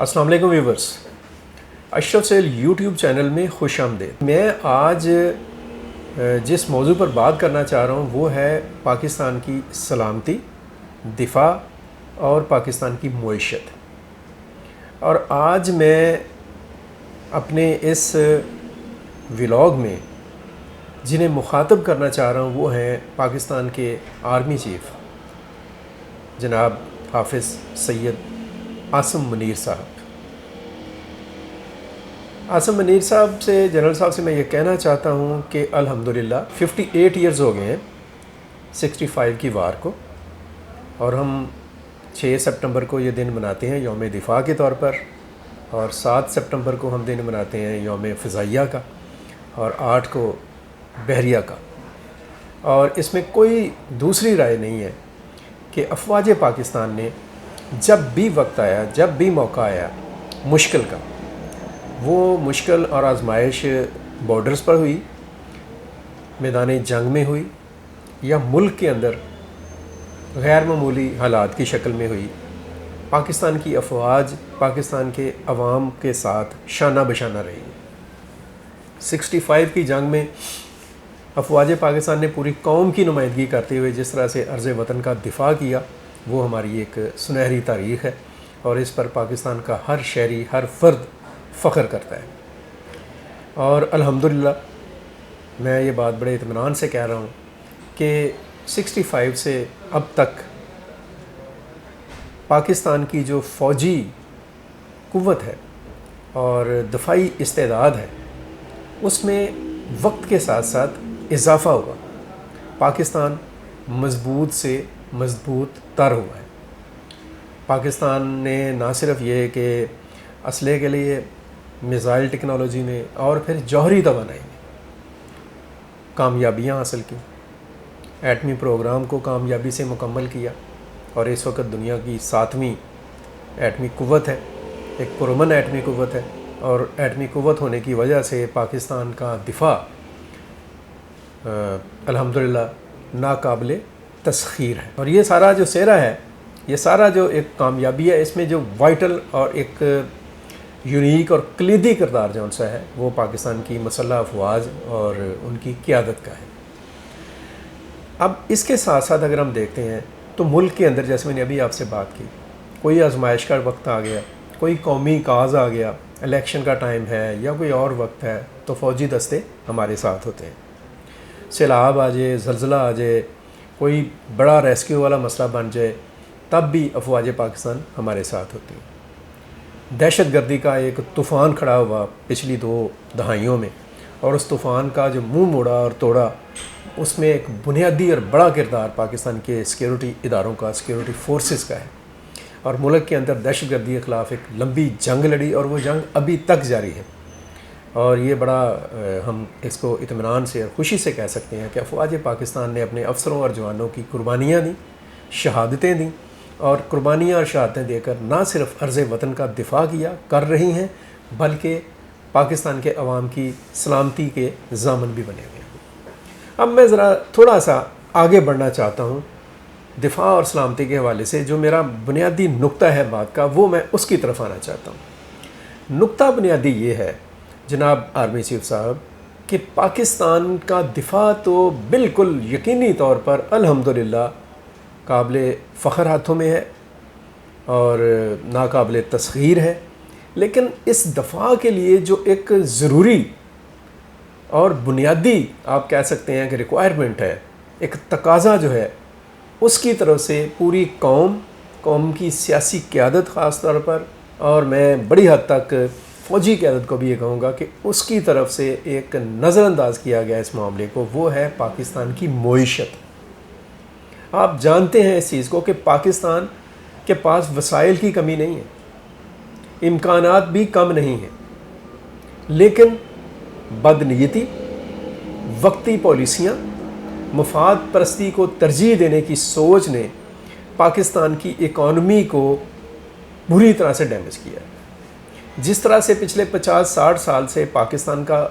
السلام علیکم ویورز، اشرف cell YouTube channel میں خوش آمدید۔ میں آج جس موضوع پر بات کرنا چاہ رہا ہوں وہ ہے پاکستان کی سلامتی، دفاع اور پاکستان کی معیشت۔ اور آج میں اپنے اس ولاگ میں جنہیں مخاطب کرنا چاہ رہا ہوں وہ ہیں پاکستان کے آرمی چیف جناب حافظ سید عاصم منیر صاحب۔ عاصم منیر صاحب سے، جنرل صاحب سے میں یہ کہنا چاہتا ہوں کہ الحمدللہ 58 ایئرز ہو گئے ہیں 65 کی وار کو، اور ہم 6 سپٹمبر کو یہ دن مناتے ہیں یوم دفاع کے طور پر، اور 7 سپٹمبر کو ہم دن مناتے ہیں یوم فضائیہ کا، اور 8 کو بحریہ کا۔ اور اس میں کوئی دوسری رائے نہیں ہے کہ افواج پاکستان نے جب بھی وقت آیا، جب بھی موقع آیا مشکل کا، وہ مشکل اور آزمائش بارڈرز پر ہوئی، میدان جنگ میں ہوئی، یا ملک کے اندر غیر معمولی حالات کی شکل میں ہوئی، پاکستان کی افواج پاکستان کے عوام کے ساتھ شانہ بشانہ رہی۔ 65 کی جنگ میں افواج پاکستان نے پوری قوم کی نمائندگی کرتے ہوئے جس طرح سے عرض وطن کا دفاع کیا، وہ ہماری ایک سنہری تاریخ ہے، اور اس پر پاکستان کا ہر شہری، ہر فرد فخر کرتا ہے۔ اور الحمدللہ میں یہ بات بڑے اطمینان سے کہہ رہا ہوں کہ 65 سے اب تک پاکستان کی جو فوجی قوت ہے اور دفاعی استعداد ہے اس میں وقت کے ساتھ ساتھ اضافہ ہوا۔ پاکستان مضبوط سے مضبوط تر ہوا ہے۔ پاکستان نے نہ صرف یہ کہ اسلحے کے لیے میزائل ٹیکنالوجی میں اور پھر جوہری توانائی میں کامیابیاں حاصل کی، ایٹمی پروگرام کو کامیابی سے مکمل کیا، اور اس وقت دنیا کی 7ویں ایٹمی قوت ہے، ایک پرامن ایٹمی قوت ہے، اور ایٹمی قوت ہونے کی وجہ سے پاکستان کا دفاع الحمدللہ ناقابل تسخیر ہے۔ اور یہ سارا جو سہرا ہے، یہ سارا جو ایک کامیابی ہے، اس میں جو وائٹل اور ایک یونیک اور کلیدی کردار جو ان سا ہے وہ پاکستان کی مسلح افواج اور ان کی قیادت کا ہے۔ اب اس کے ساتھ ساتھ اگر ہم دیکھتے ہیں تو ملک کے اندر، جیسے میں نے ابھی آپ سے بات کی، کوئی آزمائش کا وقت آ گیا، کوئی قومی کاز آ گیا، الیکشن کا ٹائم ہے یا کوئی اور وقت ہے، تو فوجی دستے ہمارے ساتھ ہوتے ہیں۔ سیلاب آ جائے، زلزلہ آ جائے، کوئی بڑا ریسکیو والا مسئلہ بن جائے، تب بھی افواج پاکستان ہمارے ساتھ ہوتی ہیں۔ دہشت گردی کا ایک طوفان کھڑا ہوا پچھلی 2 دہائیوں میں، اور اس طوفان کا جو منہ موڑا اور توڑا، اس میں ایک بنیادی اور بڑا کردار پاکستان کے سیکیورٹی اداروں کا، سیکیورٹی فورسز کا ہے، اور ملک کے اندر دہشت گردی کے خلاف ایک لمبی جنگ لڑی، اور وہ جنگ ابھی تک جاری ہے۔ اور یہ بڑا ہم اس کو اطمینان سے اور خوشی سے کہہ سکتے ہیں کہ افواج پاکستان نے اپنے افسروں اور جوانوں کی قربانیاں دیں، شہادتیں دیں، اور قربانیاں اور شہادتیں دے کر نہ صرف عرض وطن کا دفاع کر رہی ہیں، بلکہ پاکستان کے عوام کی سلامتی کے ضامن بھی بنے ہوئے ہیں۔ اب میں ذرا تھوڑا سا آگے بڑھنا چاہتا ہوں دفاع اور سلامتی کے حوالے سے۔ جو میرا بنیادی نقطہ ہے بات کا، وہ میں اس کی طرف آنا چاہتا ہوں۔ نقطہ بنیادی یہ ہے جناب آرمی چیف صاحب کہ پاکستان کا دفاع تو بالکل یقینی طور پر الحمدللہ قابل فخر ہاتھوں میں ہے اور ناقابل تسخیر ہے، لیکن اس دفاع کے لیے جو ایک ضروری اور بنیادی آپ کہہ سکتے ہیں کہ ریکوائرمنٹ ہے، ایک تقاضا جو ہے، اس کی طرف سے پوری قوم کی سیاسی قیادت خاص طور پر، اور میں بڑی حد تک فوجی قیادت کو بھی یہ کہوں گا کہ اس کی طرف سے ایک نظر انداز کیا گیا اس معاملے کو، وہ ہے پاکستان کی معیشت۔ آپ جانتے ہیں اس چیز کو کہ پاکستان کے پاس وسائل کی کمی نہیں ہے، امکانات بھی کم نہیں ہیں، لیکن بدنیتی، وقتی پالیسیاں، مفاد پرستی کو ترجیح دینے کی سوچ نے پاکستان کی اکانومی کو بری طرح سے ڈیمیج کیا ہے۔ جس طرح سے پچھلے 50-60 سال سے پاکستان کا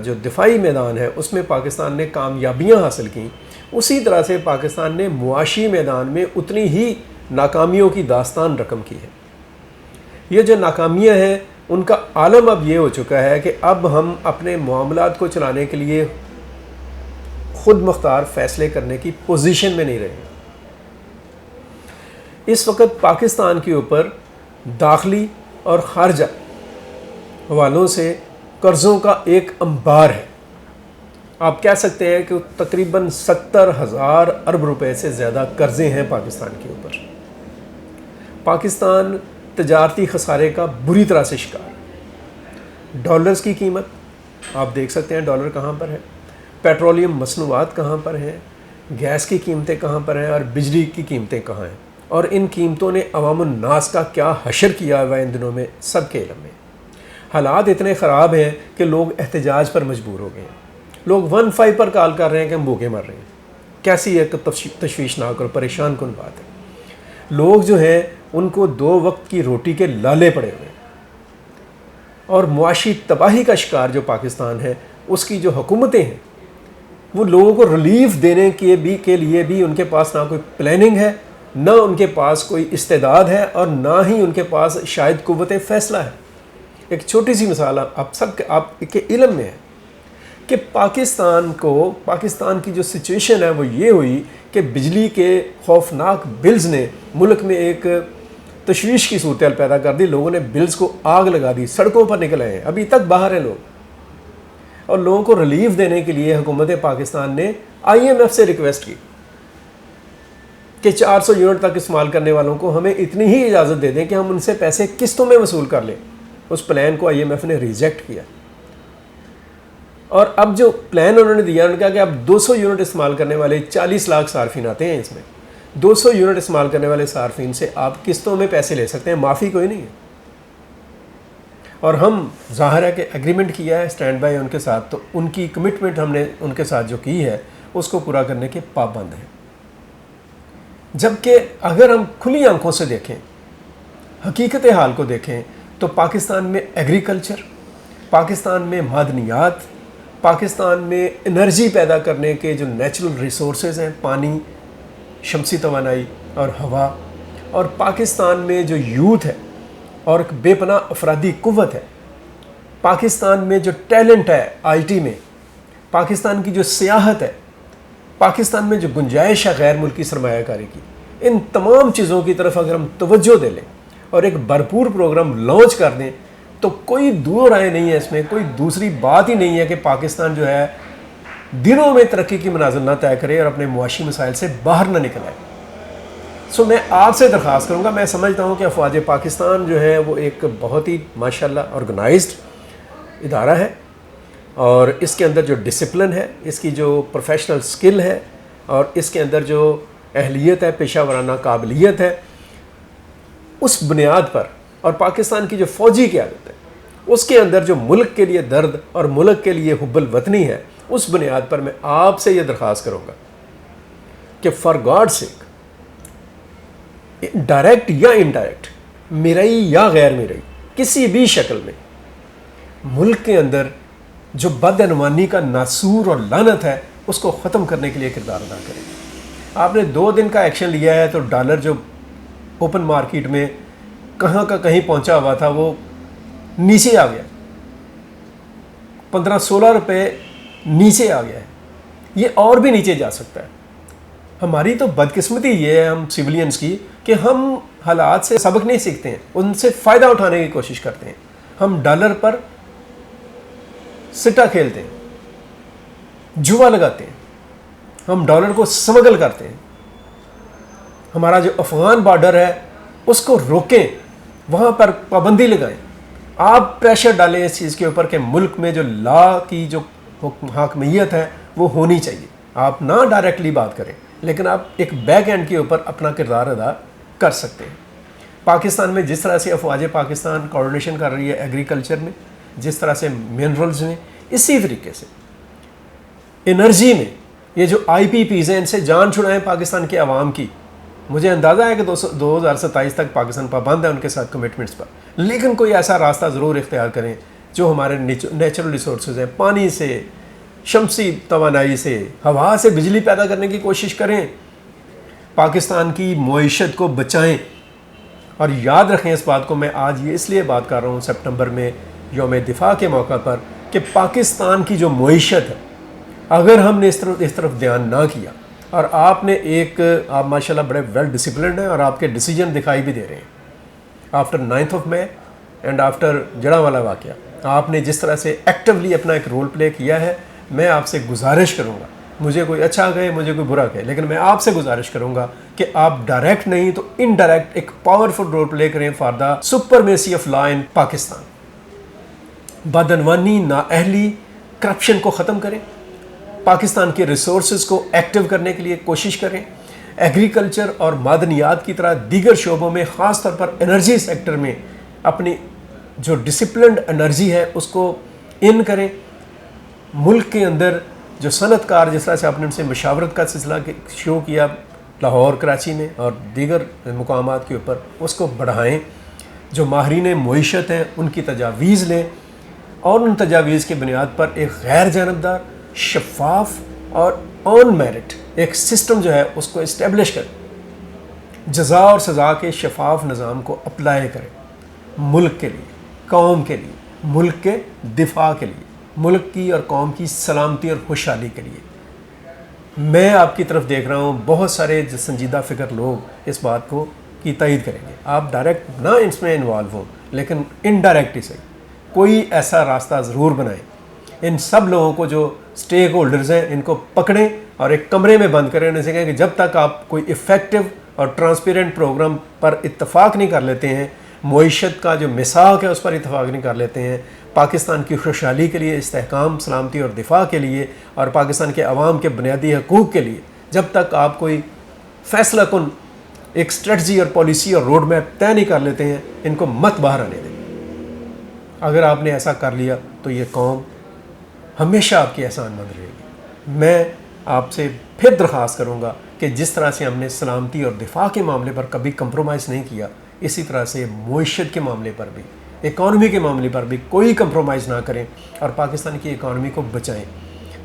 جو دفاعی میدان ہے اس میں پاکستان نے کامیابیاں حاصل کیں، اسی طرح سے پاکستان نے معاشی میدان میں اتنی ہی ناکامیوں کی داستان رقم کی ہے۔ یہ جو ناکامیاں ہیں ان کا عالم اب یہ ہو چکا ہے کہ اب ہم اپنے معاملات کو چلانے کے لیے خود مختار فیصلے کرنے کی پوزیشن میں نہیں رہے. اس وقت پاکستان کے اوپر داخلی اور خارجہ حوالوں سے قرضوں کا ایک انبار ہے. آپ کہہ سکتے ہیں کہ تقریباً 70,000 ارب روپے سے زیادہ قرضے ہیں پاکستان کے اوپر. پاکستان تجارتی خسارے کا بری طرح سے شکار ہے. ڈالرز کی قیمت آپ دیکھ سکتے ہیں ڈالر کہاں پر ہے، پیٹرولیم مصنوعات کہاں پر ہیں، گیس کی قیمتیں کہاں پر ہیں اور بجلی کی قیمتیں کہاں ہیں، اور ان قیمتوں نے عوام الناس کا کیا حشر کیا ہوا ہے ان دنوں میں سب کے علم میں. حالات اتنے خراب ہیں کہ لوگ احتجاج پر مجبور ہو گئے ہیں. لوگ 15 پر کال کر رہے ہیں کہ ہم بھوکے مر رہے ہیں. کیسی ایک تشویشناک اور پریشان کن بات ہے. لوگ جو ہیں ان کو 2 وقت کی روٹی کے لالے پڑے ہوئے ہیں، اور معاشی تباہی کا شکار جو پاکستان ہے اس کی جو حکومتیں ہیں وہ لوگوں کو ریلیف دینے کے لیے بھی ان کے پاس نہ کوئی پلاننگ ہے، نہ ان کے پاس کوئی استعداد ہے، اور نہ ہی ان کے پاس شاید قوت فیصلہ ہے. ایک چھوٹی سی مثال آپ کے علم میں ہے کہ پاکستان کی جو سچویشن ہے وہ یہ ہوئی کہ بجلی کے خوفناک بلز نے ملک میں ایک تشویش کی صورتحال پیدا کر دی. لوگوں نے بلز کو آگ لگا دی، سڑکوں پر نکل آئے ہیں، ابھی تک باہر ہیں لوگ. اور لوگوں کو ریلیف دینے کے لیے حکومت پاکستان نے IMF سے ریکویسٹ کی کہ 400 یونٹ تک استعمال کرنے والوں کو ہمیں اتنی ہی اجازت دے دیں کہ ہم ان سے پیسے قسطوں میں وصول کر لیں. اس پلان کو IMF نے ریجیکٹ کیا، اور اب جو پلان انہوں نے دیا، انہوں نے کہا کہ اب 200 یونٹ استعمال کرنے والے 40 لاکھ صارفین آتے ہیں. اس میں 200 یونٹ استعمال کرنے والے صارفین سے آپ قسطوں میں پیسے لے سکتے ہیں، معافی کوئی نہیں ہے. اور ہم ظاہر ہے کہ ایگریمنٹ کیا ہے اسٹینڈ بائی ان کے ساتھ، تو ان کی کمٹمنٹ ہم نے ان کے ساتھ جو کی ہے اس کو پورا کرنے کے پابند ہیں. جبکہ اگر ہم کھلی آنکھوں سے دیکھیں، حقیقت حال کو دیکھیں، تو پاکستان میں ایگریکلچر، پاکستان میں معدنیات، پاکستان میں انرجی پیدا کرنے کے جو نیچرل ریسورسز ہیں، پانی، شمسی توانائی اور ہوا، اور پاکستان میں جو یوتھ ہے اور ایک بے پناہ افرادی قوت ہے، پاکستان میں جو ٹیلنٹ ہے IT میں، پاکستان کی جو سیاحت ہے، پاکستان میں جو گنجائش ہے غیر ملکی سرمایہ کاری کی، ان تمام چیزوں کی طرف اگر ہم توجہ دے لیں اور ایک بھرپور پروگرام لانچ کر دیں تو کوئی دو رائے نہیں ہے، اس میں کوئی دوسری بات ہی نہیں ہے کہ پاکستان جو ہے دنوں میں ترقی کی منازل نہ طے کرے اور اپنے معاشی مسائل سے باہر نہ نکل آئے. میں آپ سے درخواست کروں گا، میں سمجھتا ہوں کہ افواج پاکستان جو ہے وہ ایک بہت ہی ماشاءاللہ آرگنائزڈ ادارہ ہے، اور اس کے اندر جو ڈسپلن ہے، اس کی جو پروفیشنل سکل ہے، اور اس کے اندر جو اہلیت ہے، پیشہ ورانہ قابلیت ہے، اس بنیاد پر، اور پاکستان کی جو فوجی قیادت ہے اس کے اندر جو ملک کے لیے درد اور ملک کے لیے حب الوطنی ہے، اس بنیاد پر میں آپ سے یہ درخواست کروں گا کہ فار گاڈ سیک، ڈائریکٹ یا انڈائریکٹ، مرئی یا غیر مرئی، کسی بھی شکل میں ملک کے اندر جو بدعنوانی کا ناسور اور لعنت ہے اس کو ختم کرنے کے لیے کردار ادا کریں. آپ نے 2 دن کا ایکشن لیا ہے تو ڈالر جو اوپن مارکیٹ میں کہاں کا کہیں پہنچا ہوا تھا وہ نیچے آ گیا، 15-16 روپے نیچے آ گیا ہے. یہ اور بھی نیچے جا سکتا ہے. ہماری تو بدقسمتی یہ ہے ہم سیولینز کی کہ ہم حالات سے سبق نہیں سیکھتے ہیں، ان سے فائدہ اٹھانے کی کوشش کرتے ہیں. ہم ڈالر پر سٹا کھیلتے ہیں، جوا لگاتے ہیں، ہم ڈالر کو سمگل کرتے ہیں. ہمارا جو افغان بارڈر ہے اس کو روکیں، وہاں پر پابندی لگائیں. آپ پریشر ڈالیں اس چیز کے اوپر کہ ملک میں جو لا کی جو حاکمیت ہے وہ ہونی چاہیے. آپ نہ ڈائریکٹلی بات کریں لیکن آپ ایک بیک اینڈ کے اوپر اپنا کردار ادا کر سکتے ہیں. پاکستان میں جس طرح سے افواج پاکستان کوآرڈینیشن کر رہی ہے ایگریکلچر میں، جس طرح سے منرلز میں، اسی طریقے سے انرجی میں یہ جو IPPs ہیں ان سے جان چھڑائیں پاکستان کے عوام کی. مجھے اندازہ ہے کہ 2027 تک پاکستان پابند ہے ان کے ساتھ کمٹمنٹس پر، لیکن کوئی ایسا راستہ ضرور اختیار کریں جو ہمارے نیچرل ریسورسز ہیں، پانی سے، شمسی توانائی سے، ہوا سے بجلی پیدا کرنے کی کوشش کریں، پاکستان کی معیشت کو بچائیں اور یاد رکھیں اس بات کو، میں آج یہ اس لیے بات کر رہا ہوں سپٹمبر میں یوم دفاع کے موقع پر، کہ پاکستان کی جو معیشت ہے، اگر ہم نے اس طرف دھیان نہ کیا، اور آپ نے آپ ماشاءاللہ بڑے ویل ڈسپلنڈ ہیں اور آپ کے ڈیسیجن دکھائی بھی دے رہے ہیں آفٹر 9 مئی اینڈ آفٹر جڑاوالا واقعہ، آپ نے جس طرح سے ایکٹیولی اپنا ایک رول پلے کیا ہے، میں آپ سے گزارش کروں گا، مجھے کوئی اچھا کہے مجھے کوئی برا کہے، لیکن میں آپ سے گزارش کروں گا کہ آپ ڈائریکٹ نہیں تو انڈائریکٹ ایک پاورفل رول پلے کریں for the supremacy of law in Pakistan, بدعنوانی، نااہلی، کرپشن کو ختم کریں، پاکستان کے ریسورسز کو ایکٹیو کرنے کے لیے کوشش کریں، ایگریکلچر اور معدنیات کی طرح دیگر شعبوں میں، خاص طور پر انرجی سیکٹر میں اپنی جو ڈسپلنڈ انرجی ہے اس کو ان کریں، ملک کے اندر جو صنعت کار جس طرح سے آپ نے ان سے مشاورت کا سلسلہ شروع کیا لاہور، کراچی میں اور دیگر مقامات کے اوپر، اس کو بڑھائیں، جو ماہرین معیشت ہیں ان کی تجاویز لیں، اور ان تجاویز کی بنیاد پر ایک غیر جانبدار، شفاف اور آن میرٹ ایک سسٹم جو ہے اس کو اسٹیبلش کریں، جزا اور سزا کے شفاف نظام کو اپلائی کریں، ملک کے لیے، قوم کے لیے، ملک کے دفاع کے لیے، ملک کی اور قوم کی سلامتی اور خوشحالی کے لیے۔ میں آپ کی طرف دیکھ رہا ہوں، بہت سارے سنجیدہ فکر لوگ اس بات کو کی تائید کریں گے، آپ ڈائریکٹ نہ اس میں انوالو ہوں لیکن انڈائریکٹ ہی صحیح کوئی ایسا راستہ ضرور بنائیں، ان سب لوگوں کو جو سٹیک ہولڈرز ہیں ان کو پکڑیں اور ایک کمرے میں بند کریں، انہیں سے کہیں کہ جب تک آپ کوئی ایفیکٹو اور ٹرانسپیرنٹ پروگرام پر اتفاق نہیں کر لیتے ہیں، معیشت کا جو مساق ہے اس پر اتفاق نہیں کر لیتے ہیں، پاکستان کی خوشحالی کے لیے، استحکام، سلامتی اور دفاع کے لیے، اور پاکستان کے عوام کے بنیادی حقوق کے لیے، جب تک آپ کوئی فیصلہ کن ایک اسٹریٹجی اور پالیسی اور روڈ میپ طے نہیں کر لیتے ہیں، ان کو مت باہر آنے دیں۔ اگر آپ نے ایسا کر لیا تو یہ قوم ہمیشہ آپ کی احسان مند رہے گی۔ میں آپ سے پھر درخواست کروں گا کہ جس طرح سے ہم نے سلامتی اور دفاع کے معاملے پر کبھی کمپرومائز نہیں کیا، اسی طرح سے معیشت کے معاملے پر بھی، اکانومی کے معاملے پر بھی کوئی کمپرومائز نہ کریں اور پاکستان کی اکانومی کو بچائیں۔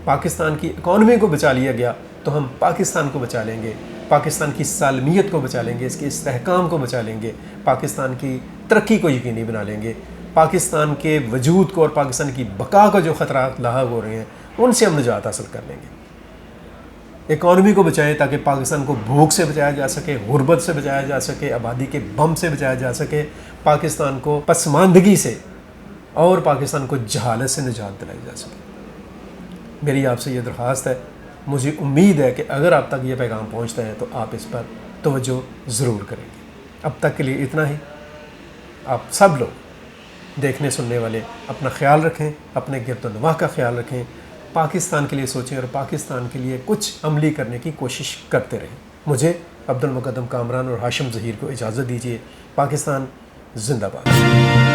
پاکستان کی اکانومی کو بچا لیا گیا تو ہم پاکستان کو بچا لیں گے، پاکستان کی سالمیت کو بچا لیں گے، اس کے استحکام کو بچا لیں گے، پاکستان کی ترقی کو یقینی بنا لیں گے، پاکستان کے وجود کو اور پاکستان کی بقا کو جو خطرات لاحق ہو رہے ہیں ان سے ہم نجات حاصل کر لیں گے۔ اکانومی کو بچائیں تاکہ پاکستان کو بھوک سے بچایا جا سکے، غربت سے بچایا جا سکے، آبادی کے بم سے بچایا جا سکے، پاکستان کو پسماندگی سے اور پاکستان کو جہالت سے نجات دلائی جا سکے۔ میری آپ سے یہ درخواست ہے، مجھے امید ہے کہ اگر آپ تک یہ پیغام پہنچتا ہے تو آپ اس پر توجہ ضرور کریں گے۔ اب تک کے لیے اتنا ہی۔ آپ سب لوگ دیکھنے سننے والے اپنا خیال رکھیں، اپنے گرد و نواح کا خیال رکھیں، پاکستان کے لیے سوچیں اور پاکستان کے لیے کچھ عملی کرنے کی کوشش کرتے رہیں۔ مجھے عبد المقدم کامران اور ہاشم ظہیر کو اجازت دیجیے۔ پاکستان زندہ باد۔